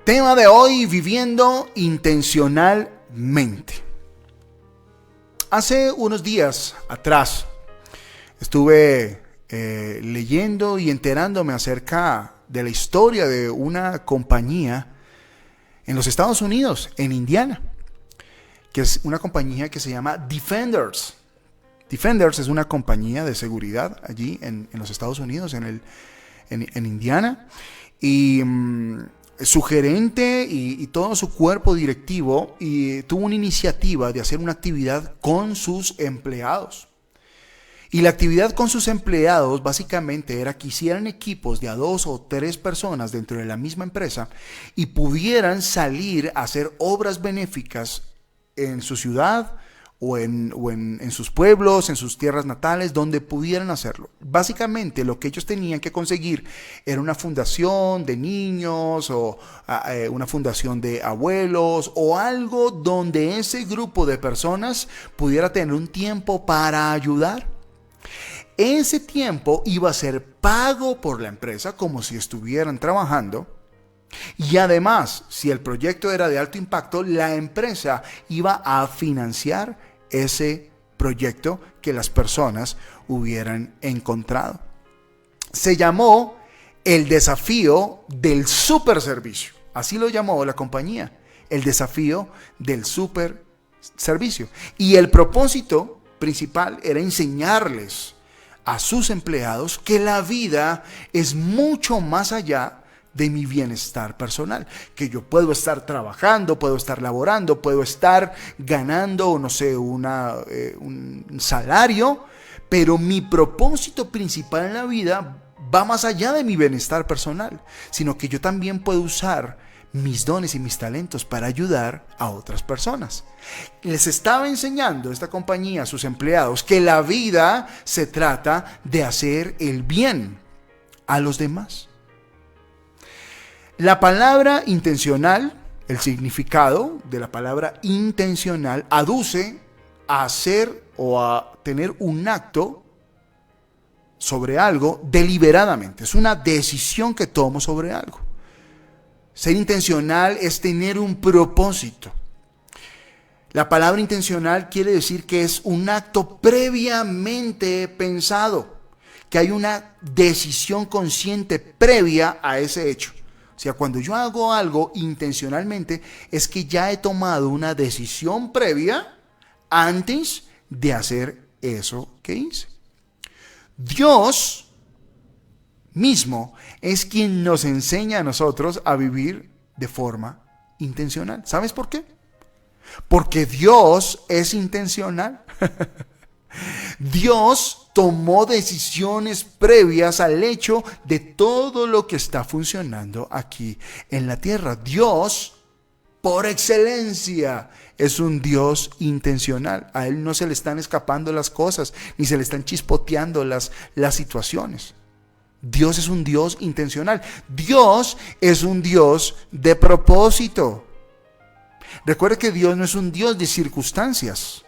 Tema de hoy, viviendo intencionalmente. Hace unos días atrás estuve leyendo y enterándome acerca de la historia de una compañía en los Estados Unidos, en Indiana, que es una compañía que se llama Defenders. Defenders es una compañía de seguridad allí en los Estados Unidos, en Indiana, y su gerente y todo su cuerpo directivo tuvo una iniciativa de hacer una actividad con sus empleados. Y la actividad con sus empleados básicamente era que hicieran equipos de a 2 o 3 personas dentro de la misma empresa y pudieran salir a hacer obras benéficas en su ciudad o en sus pueblos, en sus tierras natales, donde pudieran hacerlo. Básicamente lo que ellos tenían que conseguir era una fundación de niños o una fundación de abuelos o algo donde ese grupo de personas pudiera tener un tiempo para ayudar. Ese tiempo iba a ser pago por la empresa como si estuvieran trabajando. Y además, si el proyecto era de alto impacto, la empresa iba a financiar ese proyecto que las personas hubieran encontrado. Se llamó el desafío del super servicio. Así lo llamó la compañía, el desafío del super servicio. Y el propósito principal era enseñarles a sus empleados que la vida es mucho más allá de mi bienestar personal, que yo puedo estar trabajando, puedo estar laborando, puedo estar ganando, no sé, un salario, pero mi propósito principal en la vida va más allá de mi bienestar personal, sino que yo también puedo usar mis dones y mis talentos para ayudar a otras personas. Les estaba enseñando esta compañía a sus empleados que la vida se trata de hacer el bien a los demás. La palabra intencional, el significado de la palabra intencional, aduce a hacer o a tener un acto sobre algo deliberadamente. Es una decisión que tomo sobre algo. Ser intencional es tener un propósito. La palabra intencional quiere decir que es un acto previamente pensado, que hay una decisión consciente previa a ese hecho. O sea, cuando yo hago algo intencionalmente, es que ya he tomado una decisión previa antes de hacer eso que hice. Dios mismo es quien nos enseña a nosotros a vivir de forma intencional. ¿Sabes por qué? Porque Dios es intencional. Dios tomó decisiones previas al hecho de todo lo que está funcionando aquí en la tierra. Dios, por excelencia, es un Dios intencional. A Él no se le están escapando las cosas, ni se le están chispoteando las situaciones. Dios es un Dios intencional. Dios es un Dios de propósito. Recuerde que Dios no es un Dios de circunstancias.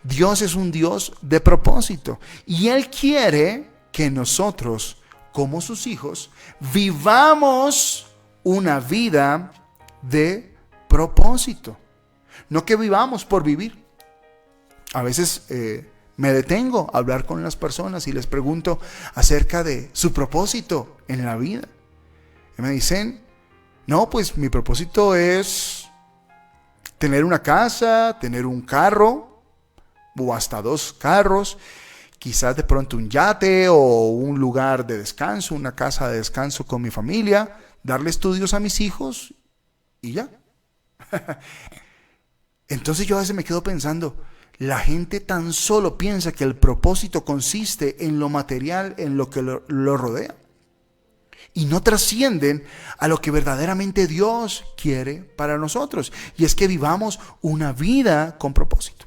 Dios es un Dios de propósito. Y Él quiere que nosotros, como sus hijos, vivamos una vida de propósito. No que vivamos por vivir. A veces me detengo a hablar con las personas y les pregunto acerca de su propósito en la vida. Y me dicen, no, pues mi propósito es tener una casa, tener un carro, o hasta 2 carros, quizás de pronto un yate o un lugar de descanso, una casa de descanso con mi familia, darle estudios a mis hijos y ya. Entonces yo a veces me quedo pensando, la gente tan solo piensa que el propósito consiste en lo material, en lo que lo rodea. Y no trascienden a lo que verdaderamente Dios quiere para nosotros. Y es que vivamos una vida con propósito.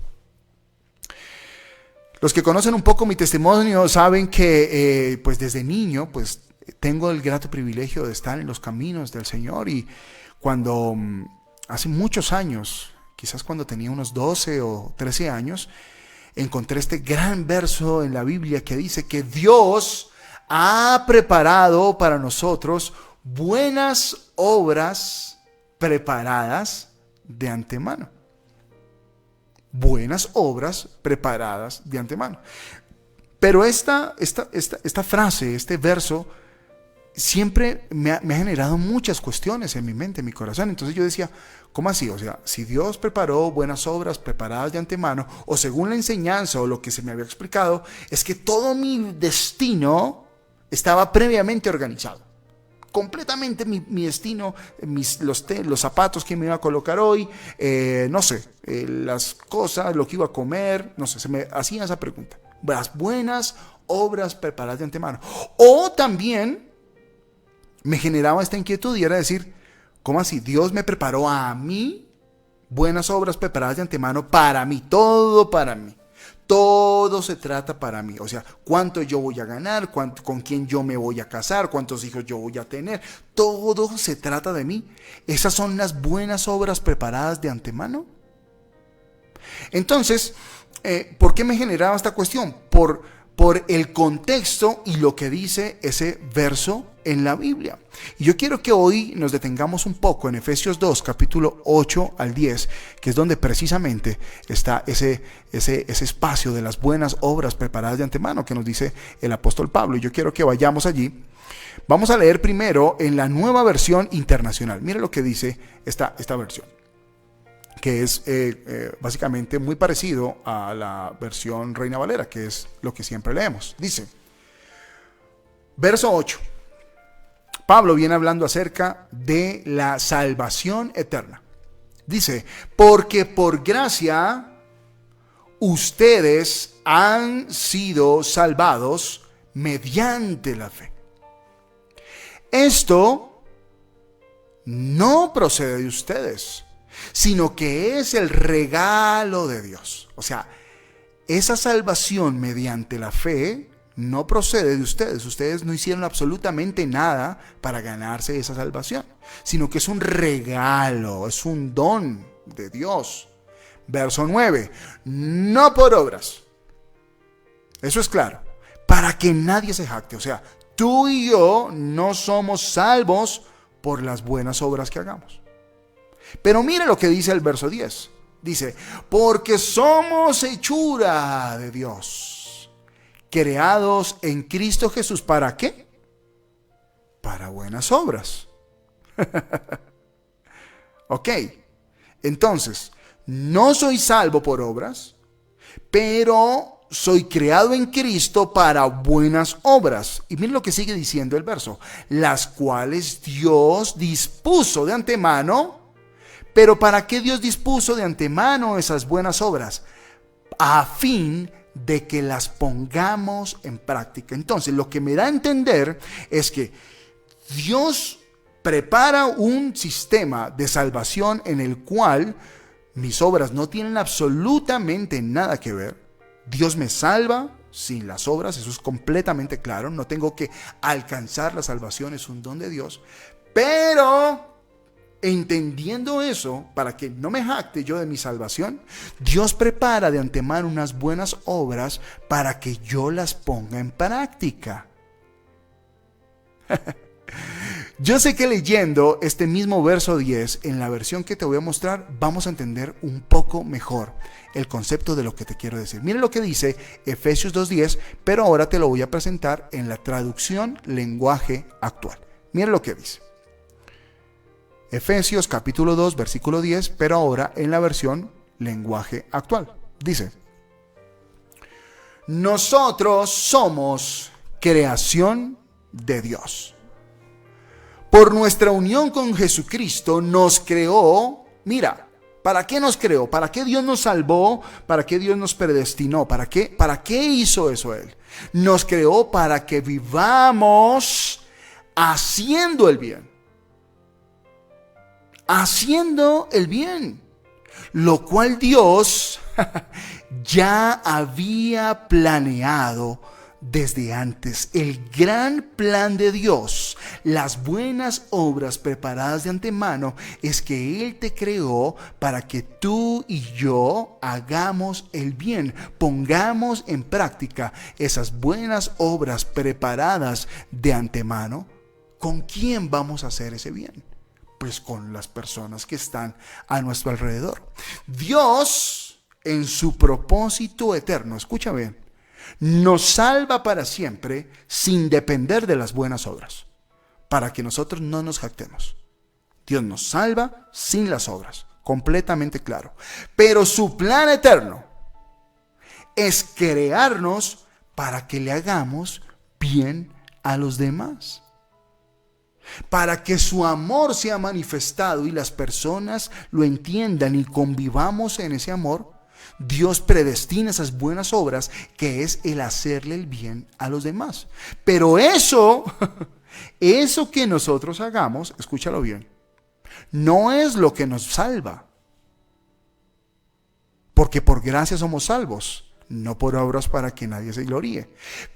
Los que conocen un poco mi testimonio saben que pues desde niño pues tengo el grato privilegio de estar en los caminos del Señor. Y cuando hace muchos años, quizás cuando tenía unos 12 o 13 años, encontré este gran verso en la Biblia que dice que Dios ha preparado para nosotros buenas obras preparadas de antemano. Buenas obras preparadas de antemano. Pero esta frase, este verso, siempre me ha generado muchas cuestiones en mi mente, en mi corazón. Entonces yo decía, ¿cómo así? O sea, si Dios preparó buenas obras preparadas de antemano, o según la enseñanza o lo que se me había explicado, es que todo mi destino estaba previamente organizado. Completamente mi destino, los zapatos que me iba a colocar hoy, no sé, las cosas, lo que iba a comer, no sé, se me hacía esa pregunta. Las buenas obras preparadas de antemano. O también me generaba esta inquietud y era decir, ¿cómo así? Dios me preparó a mí buenas obras preparadas de antemano para mí, todo para mí. Todo se trata para mí, o sea, cuánto yo voy a ganar, con quién yo me voy a casar, cuántos hijos yo voy a tener, todo se trata de mí. ¿Esas son las buenas obras preparadas de antemano? Entonces, ¿por qué me generaba esta cuestión? Por el contexto y lo que dice ese verso en la Biblia. Y yo quiero que hoy nos detengamos un poco en Efesios 2, capítulo 8 al 10, que es donde precisamente está ese espacio de las buenas obras preparadas de antemano que nos dice el apóstol Pablo. Y yo quiero que vayamos allí. Vamos a leer primero en la Nueva Versión Internacional. Mire lo que dice esta versión, que es básicamente muy parecido a la versión Reina Valera, que es lo que siempre leemos. Dice, verso 8, Pablo viene hablando acerca de la salvación eterna. Dice, porque por gracia ustedes han sido salvados mediante la fe. Esto no procede de ustedes, sino que es el regalo de Dios. O sea, esa salvación mediante la fe no procede de ustedes. Ustedes no hicieron absolutamente nada para ganarse esa salvación, sino que es un regalo, es un don de Dios. Verso 9, no por obras. Eso es claro, para que nadie se jacte. O sea, tú y yo no somos salvos por las buenas obras que hagamos. Pero mire lo que dice el verso 10. Dice, porque somos hechura de Dios, creados en Cristo Jesús. ¿Para qué? Para buenas obras. Ok, entonces, no soy salvo por obras, pero soy creado en Cristo para buenas obras. Y miren lo que sigue diciendo el verso, las cuales Dios dispuso de antemano. Pero ¿para qué Dios dispuso de antemano esas buenas obras? A fin de que las pongamos en práctica. Entonces, lo que me da a entender es que Dios prepara un sistema de salvación en el cual mis obras no tienen absolutamente nada que ver. Dios me salva sin las obras, eso es completamente claro. No tengo que alcanzar la salvación, es un don de Dios. Pero entendiendo eso, para que no me jacte yo de mi salvación, Dios prepara de antemano unas buenas obras para que yo las ponga en práctica. Yo sé que leyendo este mismo verso 10 en la versión que te voy a mostrar, vamos a entender un poco mejor el concepto de lo que te quiero decir. Mira lo que dice Efesios 2:10, pero ahora te lo voy a presentar en la traducción lenguaje actual. Mira lo que dice. Efesios capítulo 2, versículo 10, pero ahora en la versión lenguaje actual. Dice, nosotros somos creación de Dios. Por nuestra unión con Jesucristo nos creó, mira, ¿para qué nos creó? ¿Para qué Dios nos salvó? ¿Para qué Dios nos predestinó? ¿Para qué hizo eso Él? Nos creó para que vivamos haciendo el bien. Haciendo el bien, lo cual Dios ya había planeado desde antes. El gran plan de Dios, las buenas obras preparadas de antemano, es que Él te creó para que tú y yo hagamos el bien, pongamos en práctica esas buenas obras preparadas de antemano. ¿Con quién vamos a hacer ese bien? Pues con las personas que están a nuestro alrededor. Dios, en su propósito eterno, escucha bien, nos salva para siempre sin depender de las buenas obras, para que nosotros no nos jactemos. Dios nos salva sin las obras, completamente claro. Pero su plan eterno es crearnos para que le hagamos bien a los demás, para que su amor sea manifestado y las personas lo entiendan y convivamos en ese amor. Dios predestina esas buenas obras, que es el hacerle el bien a los demás. Pero eso que nosotros hagamos, escúchalo bien, no es lo que nos salva. Porque por gracia somos salvos, no por obras para que nadie se gloríe.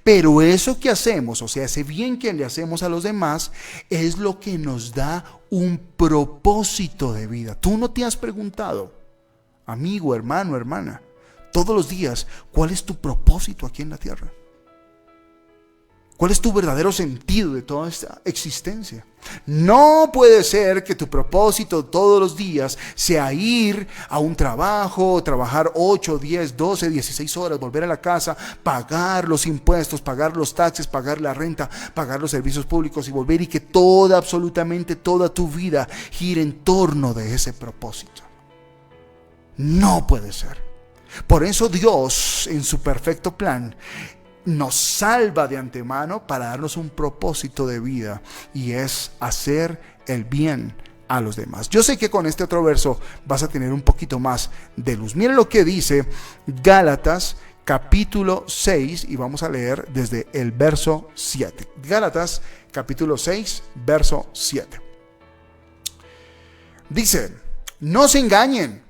Pero eso que hacemos, o sea, ese bien que le hacemos a los demás, es lo que nos da un propósito de vida. Tú no te has preguntado, amigo, hermano, hermana, todos los días, ¿cuál es tu propósito aquí en la tierra? ¿Cuál es tu verdadero sentido de toda esta existencia? No puede ser que tu propósito todos los días sea ir a un trabajo, trabajar 8, 10, 12, 16 horas, volver a la casa, pagar los impuestos, pagar los taxes, pagar la renta, pagar los servicios públicos y volver, y que absolutamente toda tu vida gire en torno de ese propósito. No puede ser. Por eso Dios, en su perfecto plan, nos salva de antemano para darnos un propósito de vida, y es hacer el bien a los demás. Yo sé que con este otro verso vas a tener un poquito más de luz. Miren lo que dice Gálatas capítulo 6, y vamos a leer desde el verso 7. Gálatas capítulo 6, verso 7. Dice: no se engañen,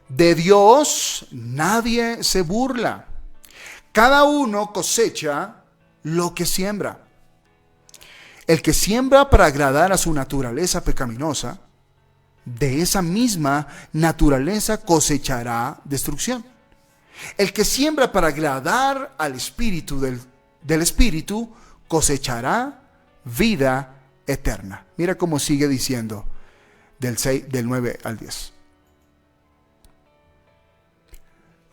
de Dios nadie se burla. Cada uno cosecha lo que siembra. El que siembra para agradar a su naturaleza pecaminosa, de esa misma naturaleza cosechará destrucción. El que siembra para agradar al Espíritu del Espíritu cosechará vida eterna. Mira cómo sigue diciendo del 9 al 10.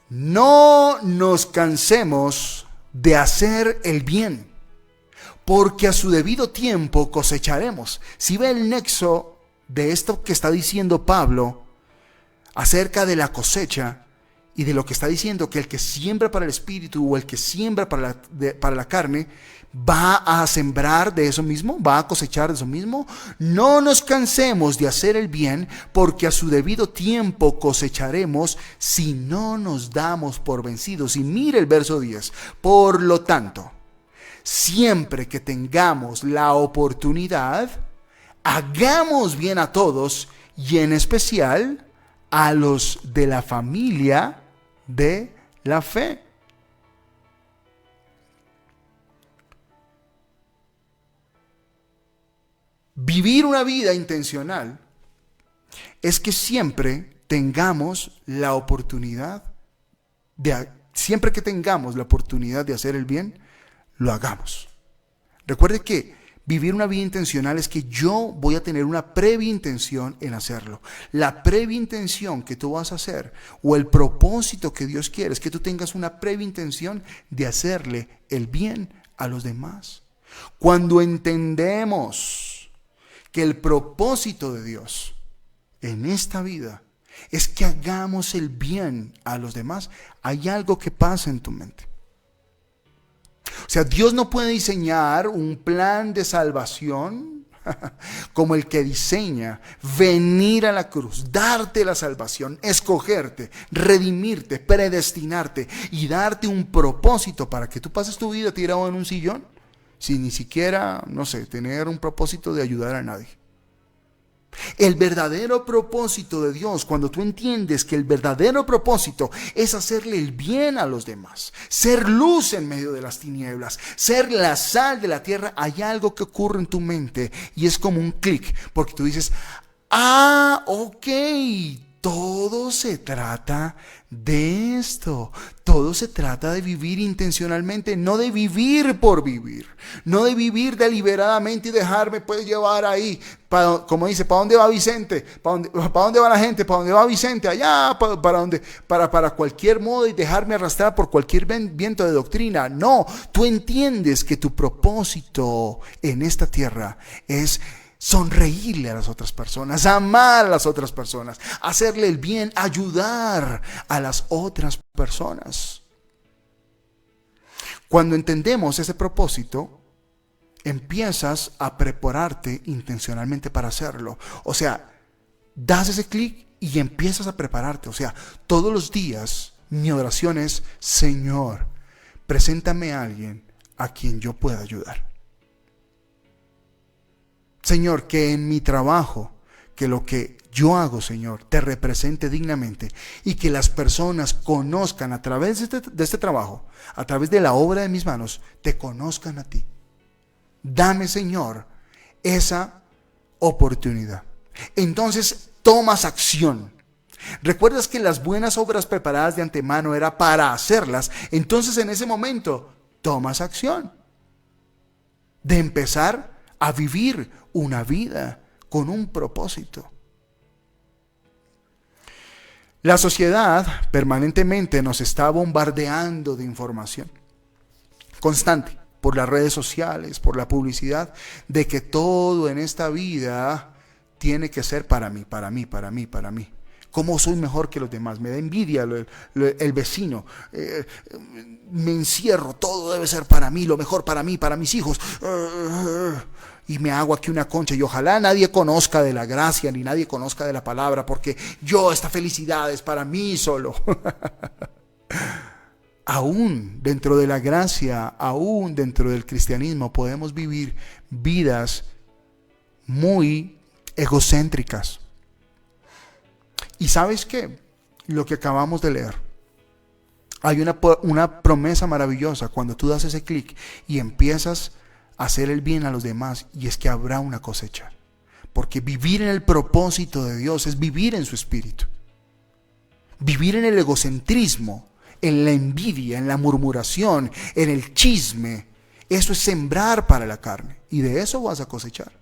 No nos cansemos de hacer el bien, porque a su debido tiempo cosecharemos. Si ve el nexo de esto que está diciendo Pablo acerca de la cosecha, y de lo que está diciendo, que el que siembra para el espíritu o el que siembra para la carne va a sembrar de eso mismo, va a cosechar de eso mismo. No nos cansemos de hacer el bien, porque a su debido tiempo cosecharemos si no nos damos por vencidos. Y mire el verso 10. Por lo tanto, siempre que tengamos la oportunidad, hagamos bien a todos, y en especial a los de la familia de la fe. Vivir una vida intencional es que siempre tengamos la oportunidad de hacer el bien, lo hagamos. Recuerde que vivir una vida intencional es que yo voy a tener una previa intención en hacerlo. La previa intención que tú vas a hacer, o el propósito que Dios quiere, es que tú tengas una previa intención de hacerle el bien a los demás. Cuando entendemos que el propósito de Dios en esta vida es que hagamos el bien a los demás, hay algo que pasa en tu mente. O sea, Dios no puede diseñar un plan de salvación como el que diseña venir a la cruz, darte la salvación, escogerte, redimirte, predestinarte y darte un propósito para que tú pases tu vida tirado en un sillón sin ni siquiera, tener un propósito de ayudar a nadie. El verdadero propósito de Dios, cuando tú entiendes que el verdadero propósito es hacerle el bien a los demás, ser luz en medio de las tinieblas, ser la sal de la tierra, hay algo que ocurre en tu mente y es como un clic, porque tú dices: ok, todo se trata de esto, Todo se trata de vivir intencionalmente, no de vivir por vivir, no de vivir deliberadamente y dejarme pues llevar ahí. Como dice, ¿para dónde va Vicente? ¿Para dónde va la gente? ¿Para dónde va Vicente? Allá, para cualquier modo y dejarme arrastrar por cualquier viento de doctrina. No, tú entiendes que tu propósito en esta tierra es sonreírle a las otras personas, amar a las otras personas, hacerle el bien, ayudar a las otras personas. Cuando entendemos ese propósito, empiezas a prepararte intencionalmente para hacerlo. O sea, das ese clic y empiezas a prepararte. O sea, todos los días mi oración es: Señor, preséntame a alguien a quien yo pueda ayudar. Señor, que en mi trabajo, que lo que yo hago, Señor, te represente dignamente y que las personas conozcan a través de este trabajo, a través de la obra de mis manos, te conozcan a ti. Dame, Señor, esa oportunidad. Entonces tomas acción. ¿Recuerdas que las buenas obras preparadas de antemano era para hacerlas? Entonces en ese momento tomas acción de empezar a vivir una vida con un propósito. La sociedad permanentemente nos está bombardeando de información constante por las redes sociales, por la publicidad, de que todo en esta vida tiene que ser para mí, para mí, para mí, para mí. ¿Cómo soy mejor que los demás? Me da envidia el vecino. Me encierro, todo debe ser para mí, lo mejor para mí, para mis hijos. Y me hago aquí una concha y ojalá nadie conozca de la gracia ni nadie conozca de la palabra, porque esta felicidad es para mí solo. Aún dentro de la gracia, aún dentro del cristianismo, podemos vivir vidas muy egocéntricas. ¿Y sabes qué? Lo que acabamos de leer. Hay una promesa maravillosa cuando tú das ese clic y empiezas a hacer el bien a los demás, y es que habrá una cosecha. Porque vivir en el propósito de Dios es vivir en su espíritu. Vivir en el egocentrismo, en la envidia, en la murmuración, en el chisme, eso es sembrar para la carne, y de eso vas a cosechar.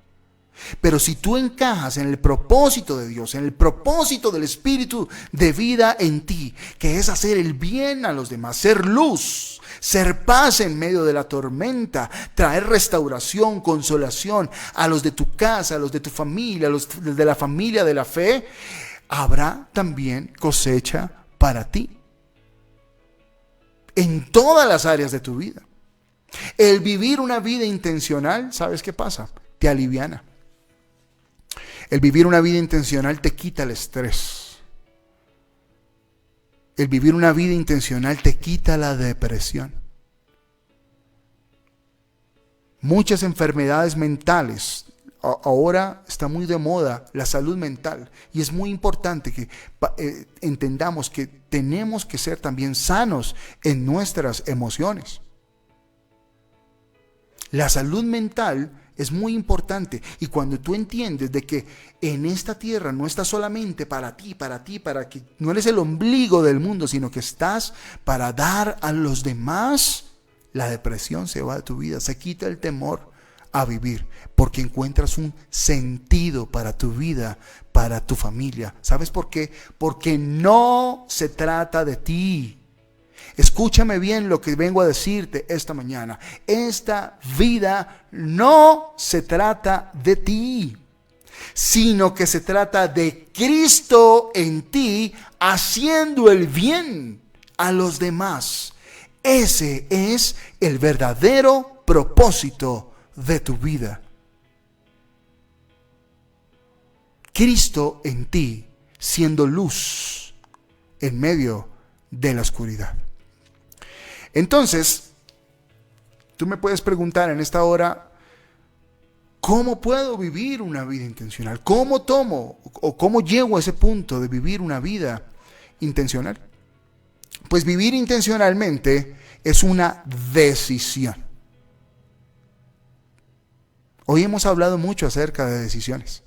Pero si tú encajas en el propósito de Dios, en el propósito del Espíritu de vida en ti, que es hacer el bien a los demás, ser luz, ser paz en medio de la tormenta, traer restauración, consolación a los de tu casa, a los de tu familia, a los de la familia de la fe, habrá también cosecha para ti. En todas las áreas de tu vida. El vivir una vida intencional, ¿sabes qué pasa? Te aliviana. El vivir una vida intencional te quita el estrés. El vivir una vida intencional te quita la depresión. Muchas enfermedades mentales. Ahora está muy de moda la salud mental, y es muy importante que entendamos que tenemos que ser también sanos en nuestras emociones. La salud mental es muy importante, y cuando tú entiendes de que en esta tierra no estás solamente para ti, para que no eres el ombligo del mundo, sino que estás para dar a los demás, la depresión se va de tu vida, se quita el temor a vivir, porque encuentras un sentido para tu vida, para tu familia. ¿Sabes por qué? Porque no se trata de ti. Escúchame bien lo que vengo a decirte esta mañana. Esta vida no se trata de ti, sino que se trata de Cristo en ti, haciendo el bien a los demás. Ese es el verdadero propósito de tu vida. Cristo en ti, siendo luz en medio de la oscuridad. Entonces, tú me puedes preguntar en esta hora, ¿cómo puedo vivir una vida intencional? ¿Cómo tomo o cómo llego a ese punto de vivir una vida intencional? Pues vivir intencionalmente es una decisión. Hoy hemos hablado mucho acerca de decisiones.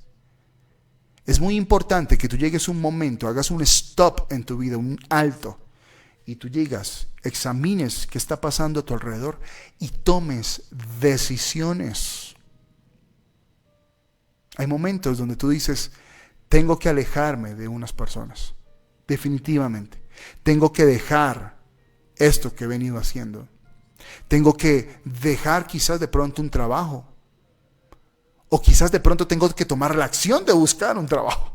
Es muy importante que tú llegues a un momento, hagas un stop en tu vida, un alto, y tú llegas, examines qué está pasando a tu alrededor y tomes decisiones. Hay momentos donde tú dices, tengo que alejarme de unas personas, definitivamente. Tengo que dejar esto que he venido haciendo. Tengo que dejar quizás de pronto un trabajo. O quizás de pronto tengo que tomar la acción de buscar un trabajo.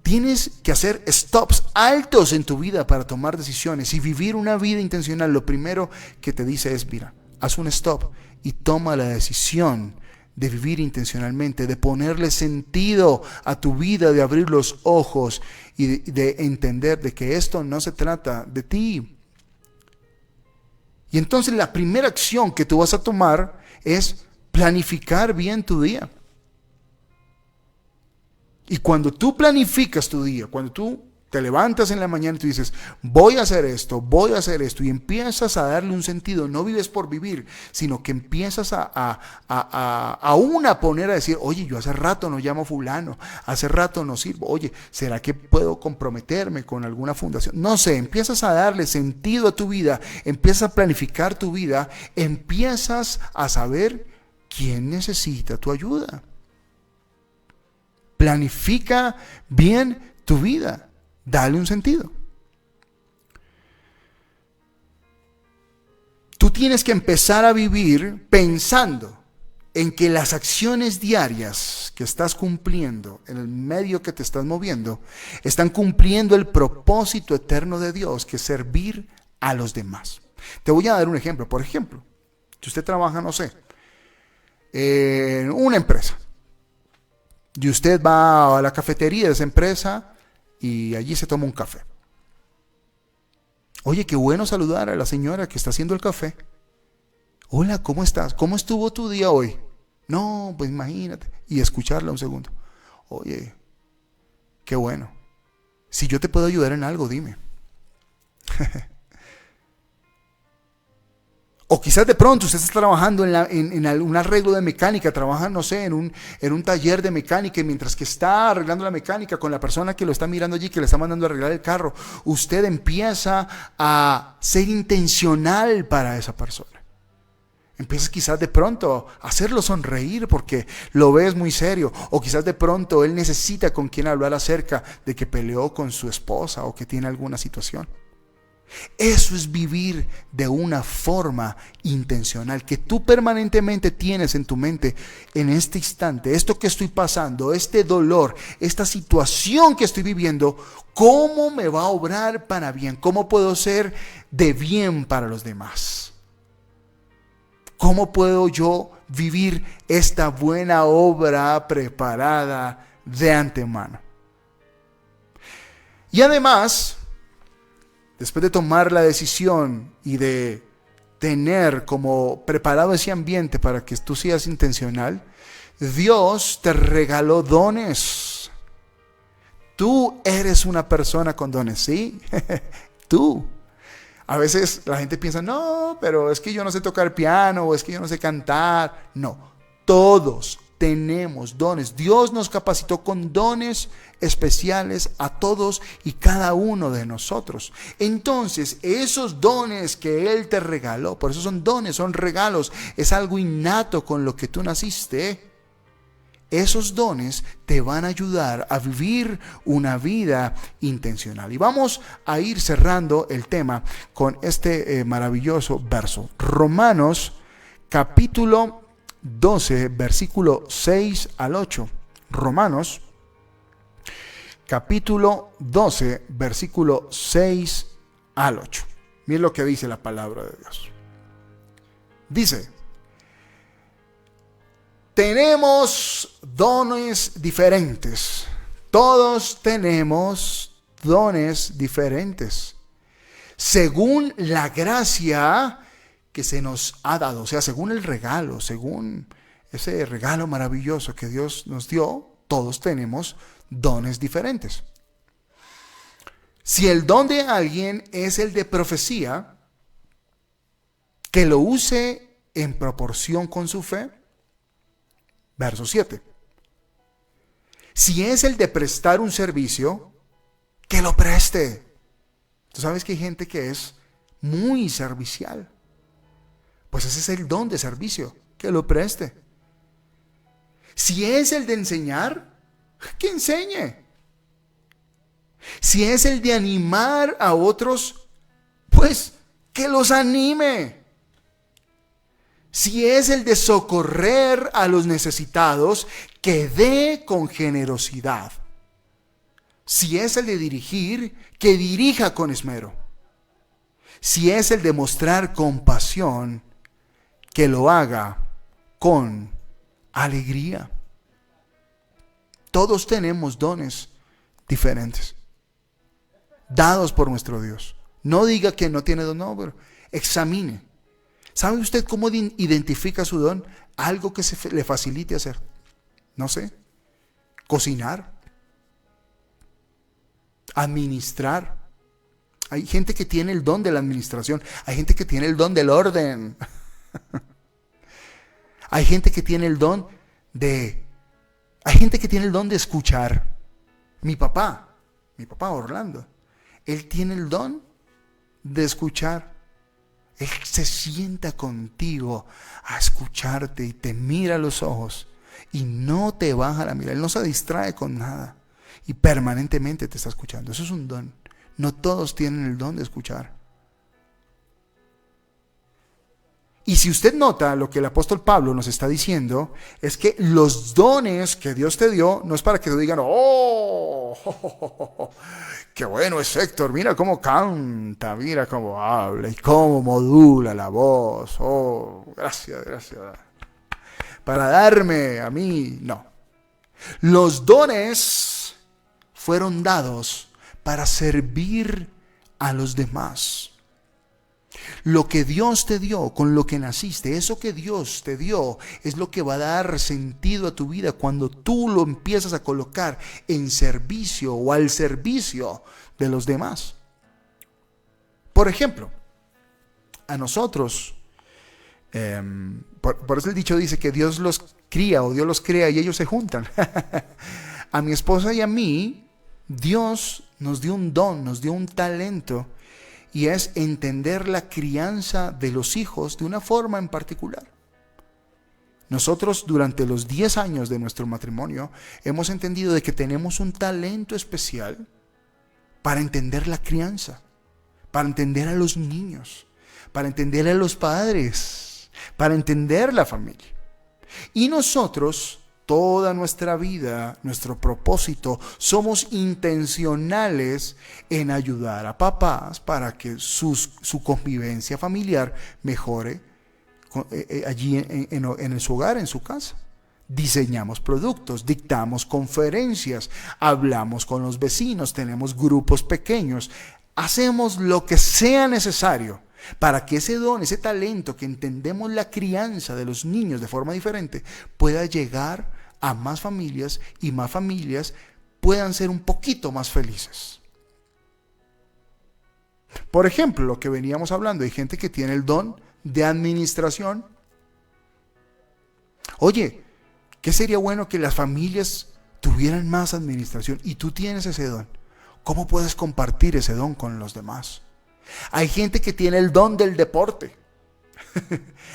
Tienes que hacer stops altos en tu vida para tomar decisiones y vivir una vida intencional. Lo primero que te dice es, mira, haz un stop y toma la decisión de vivir intencionalmente, de ponerle sentido a tu vida, de abrir los ojos y de entender de que esto no se trata de ti. Y entonces la primera acción que tú vas a tomar es planificar bien tu día. Y cuando tú planificas tu día, cuando tú te levantas en la mañana y tú dices, voy a hacer esto, y empiezas a darle un sentido, no vives por vivir, sino que empiezas a poner a decir, oye, yo hace rato no llamo a fulano, hace rato no sirvo, oye, ¿será que puedo comprometerme con alguna fundación? No sé, empiezas a darle sentido a tu vida, empiezas a planificar tu vida, empiezas a saber quién necesita tu ayuda. Planifica bien tu vida. Dale un sentido. Tú tienes que empezar a vivir pensando en que las acciones diarias que estás cumpliendo, en el medio que te estás moviendo, están cumpliendo el propósito eterno de Dios, que es servir a los demás. Te voy a dar un ejemplo. Por ejemplo, si usted trabaja, no sé, en una empresa, y usted va a la cafetería de esa empresa y allí se toma un café. Oye, qué bueno saludar a la señora que está haciendo el café. Hola, ¿cómo estás? ¿Cómo estuvo tu día hoy? No, pues imagínate. Y escucharla un segundo. Oye, qué bueno. Si yo te puedo ayudar en algo, dime. O quizás de pronto usted está trabajando en un arreglo de mecánica, trabaja, no sé, en un taller de mecánica, y mientras que está arreglando la mecánica con la persona que lo está mirando allí, que le está mandando a arreglar el carro, usted empieza a ser intencional para esa persona. Empiezas quizás de pronto a hacerlo sonreír porque lo ves muy serio, o quizás de pronto él necesita con quien hablar acerca de que peleó con su esposa o que tiene alguna situación. Eso es vivir de una forma intencional, que tú permanentemente tienes en tu mente en este instante, esto que estoy pasando, este dolor, esta situación que estoy viviendo, ¿cómo me va a obrar para bien? ¿Cómo puedo ser de bien para los demás? ¿Cómo puedo yo vivir esta buena obra preparada de antemano? Y además, después de tomar la decisión y de tener como preparado ese ambiente para que tú seas intencional, Dios te regaló dones. Tú eres una persona con dones, ¿sí? Tú. A veces la gente piensa, no, pero es que yo no sé tocar piano, o es que yo no sé cantar. No, todos tenemos dones. Dios nos capacitó con dones especiales a todos y cada uno de nosotros. Entonces, esos dones que Él te regaló, por eso son dones, son regalos, es algo innato con lo que tú naciste. Esos dones te van a ayudar a vivir una vida intencional. Y vamos a ir cerrando el tema con este maravilloso verso. Romanos capítulo 12, versículo 6 al 8. Romanos capítulo 12, versículo 6 al 8. Miren lo que dice la palabra de Dios. Dice: tenemos dones diferentes. Todos tenemos dones diferentes, según la gracia que se nos ha dado. O sea, según el regalo, según ese regalo maravilloso que Dios nos dio, todos tenemos dones diferentes. Si el don de alguien es el de profecía, que lo use en proporción con su fe. Verso 7. Si es el de prestar un servicio, que lo preste. Tú sabes que hay gente que es muy servicial. Pues ese es el don de servicio, que lo preste. Si es el de enseñar, que enseñe. Si es el de animar a otros, pues que los anime. Si es el de socorrer a los necesitados, que dé con generosidad. Si es el de dirigir, que dirija con esmero. Si es el de mostrar compasión, que lo haga con alegría. Todos tenemos dones diferentes, dados por nuestro Dios. No diga que no tiene don, no, pero examine. ¿Sabe usted cómo identifica su don? Algo que le facilite hacer. No sé, cocinar, administrar. Hay gente que tiene el don de la administración, hay gente que tiene el don del orden. Hay gente que tiene el don de escuchar. Mi papá Orlando, él tiene el don de escuchar. Él se sienta contigo a escucharte y te mira a los ojos y no te baja la mirada. Él no se distrae con nada y permanentemente te está escuchando. Eso es un don. No todos tienen el don de escuchar. Y si usted nota, lo que el apóstol Pablo nos está diciendo es que los dones que Dios te dio no es para que te digan, oh, qué bueno es Héctor, mira cómo canta, mira cómo habla y cómo modula la voz. Oh, gracias. Para darme a mí, no. Los dones fueron dados para servir a los demás. Lo que Dios te dio, con lo que naciste, eso que Dios te dio, es lo que va a dar sentido a tu vida cuando tú lo empiezas a colocar en servicio o al servicio de los demás. Por ejemplo, a nosotros, por eso el dicho dice que Dios los cría o Dios los crea y ellos se juntan. A mi esposa y a mí, Dios nos dio un don, nos dio un talento. Y es entender la crianza de los hijos de una forma en particular. Nosotros durante los 10 años de nuestro matrimonio hemos entendido de que tenemos un talento especial para entender la crianza, para entender a los niños, para entender a los padres, para entender la familia. Y nosotros, toda nuestra vida, nuestro propósito, somos intencionales en ayudar a papás para que su convivencia familiar mejore allí en su hogar, en su casa. Diseñamos productos, dictamos conferencias, hablamos con los vecinos, tenemos grupos pequeños, hacemos lo que sea necesario para que ese don, ese talento, que entendemos la crianza de los niños de forma diferente, pueda llegar a más familias y más familias puedan ser un poquito más felices. Por ejemplo, lo que veníamos hablando, hay gente que tiene el don de administración. Oye, ¿qué sería bueno que las familias tuvieran más administración? Y tú tienes ese don. ¿Cómo puedes compartir ese don con los demás? Hay gente que tiene el don del deporte.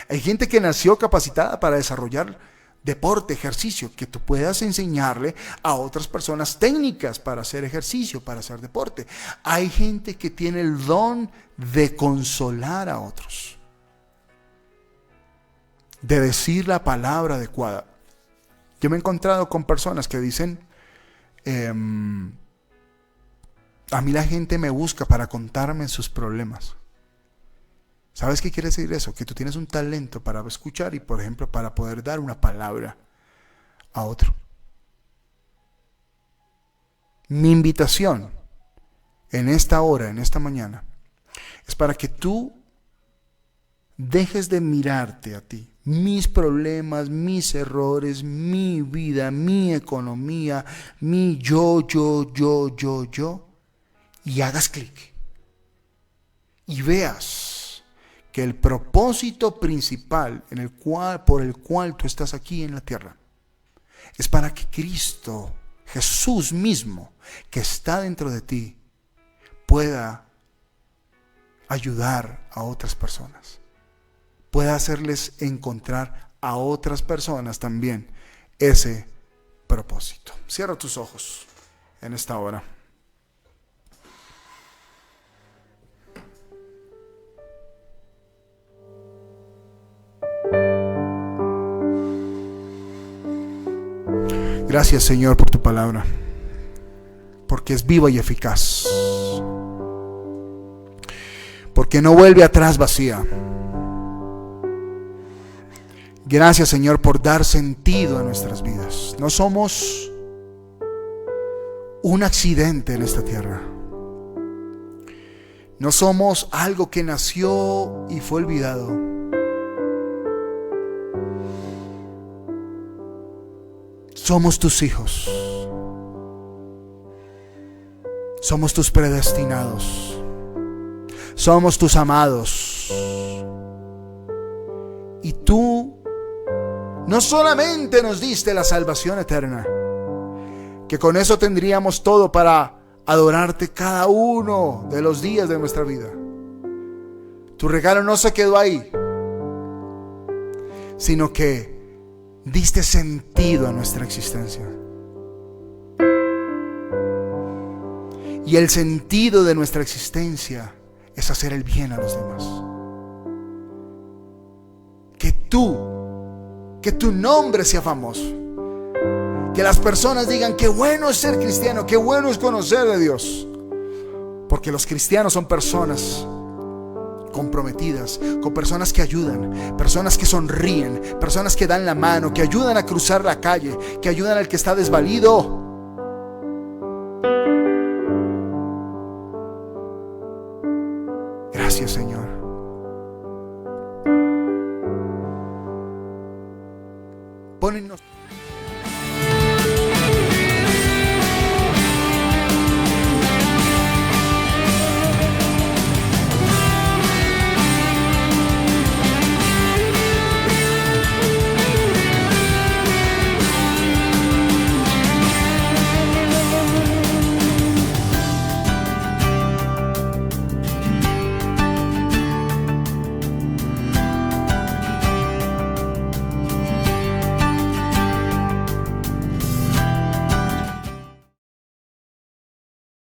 Hay gente que nació capacitada para desarrollar deporte, ejercicio, que tú puedas enseñarle a otras personas técnicas para hacer ejercicio, para hacer deporte. Hay gente que tiene el don de consolar a otros, de decir la palabra adecuada. Yo me he encontrado con personas que dicen, a mí la gente me busca para contarme sus problemas. ¿Sabes qué quiere decir eso? Que tú tienes un talento para escuchar y, por ejemplo, para poder dar una palabra a otro. Mi invitación en esta hora, en esta mañana, es para que tú dejes de mirarte a ti, mis problemas, mis errores, mi vida, mi economía, mi yo, y hagas clic y veas que el propósito principal por el cual tú estás aquí en la tierra es para que Cristo, Jesús mismo, que está dentro de ti, pueda ayudar a otras personas. Pueda hacerles encontrar a otras personas también ese propósito. Cierra tus ojos en esta hora. Gracias, Señor, por tu palabra, porque es viva y eficaz, porque no vuelve atrás vacía. Gracias, Señor, por dar sentido a nuestras vidas. No somos un accidente en esta tierra. No somos algo que nació y fue olvidado. Somos tus hijos. Somos tus predestinados. Somos tus amados. Y tú no solamente nos diste la salvación eterna, que con eso tendríamos todo para adorarte cada uno de los días de nuestra vida. Tu regalo no se quedó ahí, sino que diste sentido a nuestra existencia. Y el sentido de nuestra existencia es hacer el bien a los demás. Que tu nombre sea famoso. Que las personas digan: qué bueno es ser cristiano, qué bueno es conocer de Dios. Porque los cristianos son personas comprometidas, con personas que ayudan, personas que sonríen, personas que dan la mano, que ayudan a cruzar la calle, que ayudan al que está desvalido. Gracias, Señor.